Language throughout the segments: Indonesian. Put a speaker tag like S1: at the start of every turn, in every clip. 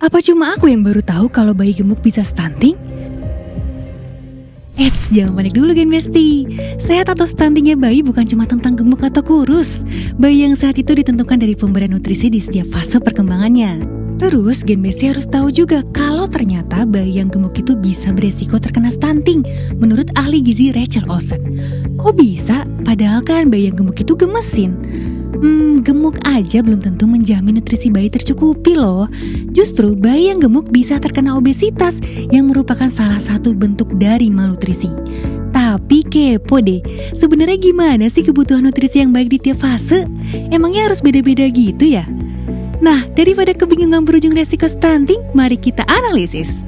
S1: Apa cuma aku yang baru tahu kalau bayi gemuk bisa stunting? Eits, jangan panik dulu Gen Besti. Sehat atau stuntingnya bayi bukan cuma tentang gemuk atau kurus. Bayi yang sehat itu ditentukan dari pemberian nutrisi di setiap fase perkembangannya. Terus Gen Besti harus tahu juga kalau ternyata bayi yang gemuk itu bisa beresiko terkena stunting, menurut ahli gizi Rachel Olsen. Kok bisa? Padahal kan bayi yang gemuk itu gemesin. Gemuk aja belum tentu menjamin nutrisi bayi tercukupi loh. Justru bayi yang gemuk bisa terkena obesitas yang merupakan salah satu bentuk dari malnutrisi. Tapi kepo deh, sebenarnya gimana sih kebutuhan nutrisi yang baik di tiap fase? Emangnya harus beda-beda gitu ya? Nah, daripada kebingungan berujung resiko stunting, mari kita analisis.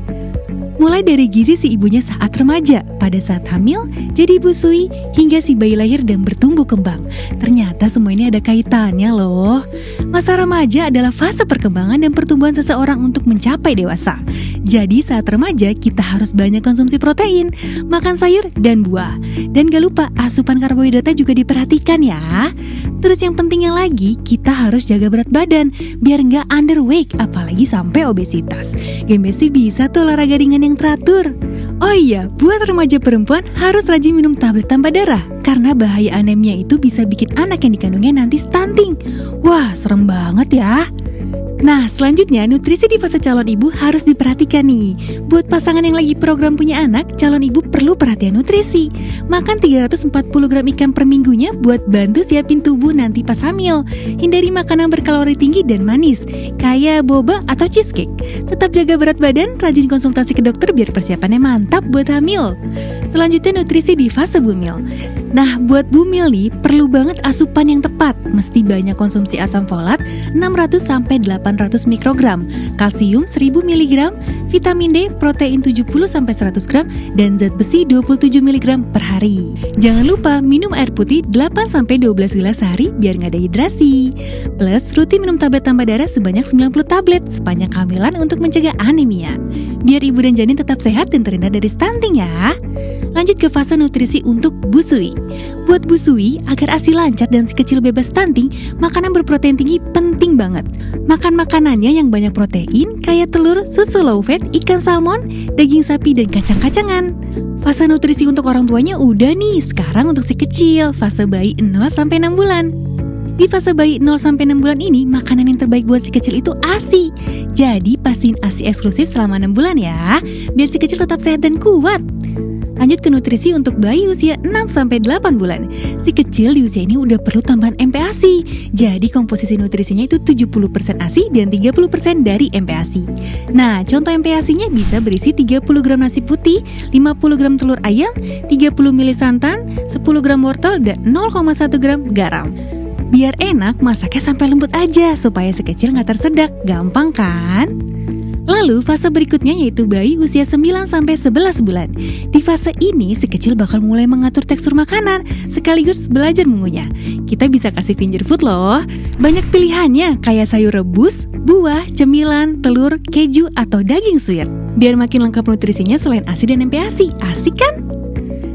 S1: Mulai dari gizi si ibunya saat remaja, pada saat hamil, jadi busui, hingga si bayi lahir dan bertumbuh kembang. Ternyata semua ini ada kaitannya loh. Masa remaja adalah fase perkembangan dan pertumbuhan seseorang untuk mencapai dewasa. Jadi saat remaja kita harus banyak konsumsi protein, makan sayur dan buah. Dan gak lupa asupan karbohidratnya juga diperhatikan ya. Terus yang pentingnya lagi, kita harus jaga berat badan biar gak underweight, apalagi sampai obesitas. Gen Besti bisa tuh olahraga ringan yang teratur. Oh iya, buat remaja perempuan harus rajin minum tablet tambah darah karena bahaya anemia itu bisa bikin anak yang dikandungnya nanti stunting. Wah, serem banget ya. Nah, selanjutnya nutrisi di fase calon ibu harus diperhatikan nih. Buat pasangan yang lagi program punya anak, calon ibu perlu perhatian nutrisi. Makan 340 gram ikan per minggunya buat bantu siapin tubuh nanti pas hamil. Hindari makanan berkalori tinggi dan manis, kayak boba atau cheesecake. Tetap jaga berat badan, rajin konsultasi ke dokter biar persiapannya mantap buat hamil. Selanjutnya nutrisi di fase bumil. Nah, buat bumil nih, perlu banget asupan yang tepat. Mesti banyak konsumsi asam folat 600-800 mikrogram, kalsium 1000 mg, vitamin D, protein 70-100 gram, dan zat besi 27 mg per hari. Jangan lupa minum air putih 8-12 gelas sehari biar nggak dehidrasi. Plus, rutin minum tablet tambah darah sebanyak 90 tablet sepanjang kehamilan untuk mencegah anemia. Biar ibu dan janin tetap sehat dan terhindar dari stunting ya. Lanjut ke fase nutrisi untuk busui. Buat busui, agar ASI lancar dan si kecil bebas stunting, makanan berprotein tinggi penting banget. Makan makanannya yang banyak protein, kayak telur, susu low fat, ikan salmon, daging sapi, dan kacang-kacangan. Fase nutrisi untuk orang tuanya udah nih, sekarang untuk si kecil, fase bayi 0-6 bulan. Di fase bayi 0-6 bulan ini, makanan yang terbaik buat si kecil itu ASI. Jadi pastiin ASI eksklusif selama 6 bulan ya, biar si kecil tetap sehat dan kuat. Lanjut ke nutrisi untuk bayi usia 6-8 bulan. Si kecil di usia ini udah perlu tambahan MPASI. Jadi komposisi nutrisinya itu 70% ASI dan 30% dari MPASI. Nah, contoh MPASI-nya bisa berisi 30 gram nasi putih, 50 gram telur ayam, 30 ml santan, 10 gram wortel, dan 0,1 gram garam. Biar enak, masaknya sampai lembut aja supaya si kecil nggak tersedak. Gampang kan? Lalu fase berikutnya yaitu bayi usia 9-11 bulan. Di fase ini si kecil bakal mulai mengatur tekstur makanan sekaligus belajar mengunyah. Kita bisa kasih finger food loh. Banyak pilihannya kayak sayur rebus, buah, cemilan, telur, keju, atau daging suwir. Biar makin lengkap nutrisinya selain ASI dan MPASI. Asik kan?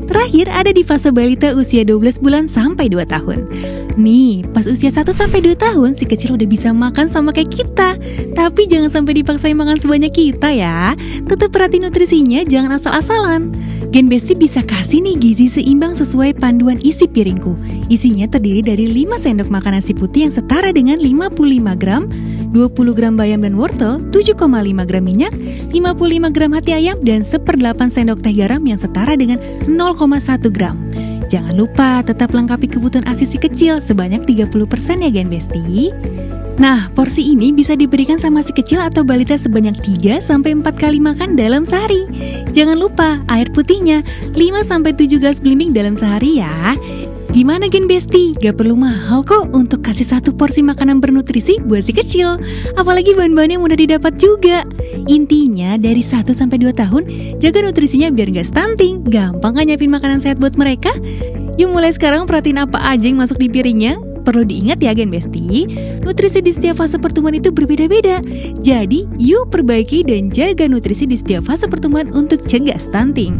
S1: Terakhir ada di fase balita usia 12 bulan sampai 2 tahun. Nih, pas usia 1-2 tahun si kecil udah bisa makan sama kayak kita. Tapi jangan sampai dipaksain makan sebanyak kita ya. Tetap perhatiin nutrisinya, jangan asal-asalan. Gen Besti bisa kasih nih gizi seimbang sesuai panduan isi piringku. Isinya terdiri dari 5 sendok makan nasi putih yang setara dengan 55 gram, 20 gram bayam dan wortel, 7,5 gram minyak, 55 gram hati ayam, dan 1/8 sendok teh garam yang setara dengan 0,1 gram. Jangan lupa tetap lengkapi kebutuhan ASI si kecil sebanyak 30% ya Gen Besti. Nah, porsi ini bisa diberikan sama si kecil atau balita sebanyak 3-4 kali makan dalam sehari. Jangan lupa air putihnya 5-7 gelas belimbing dalam sehari ya. Gimana Gen Besti? Gak perlu mahal kok untuk kasih 1 porsi makanan bernutrisi buat si kecil. Apalagi bahan-bahannya mudah didapat juga. Intinya dari 1-2 tahun, jaga nutrisinya biar gak stunting. Gampang kan nyiapin makanan sehat buat mereka? Yuk mulai sekarang perhatiin apa aja yang masuk di piringnya. Perlu diingat ya Gen Besti, nutrisi di setiap fase pertumbuhan itu berbeda-beda. Jadi yuk perbaiki dan jaga nutrisi di setiap fase pertumbuhan untuk cegah stunting.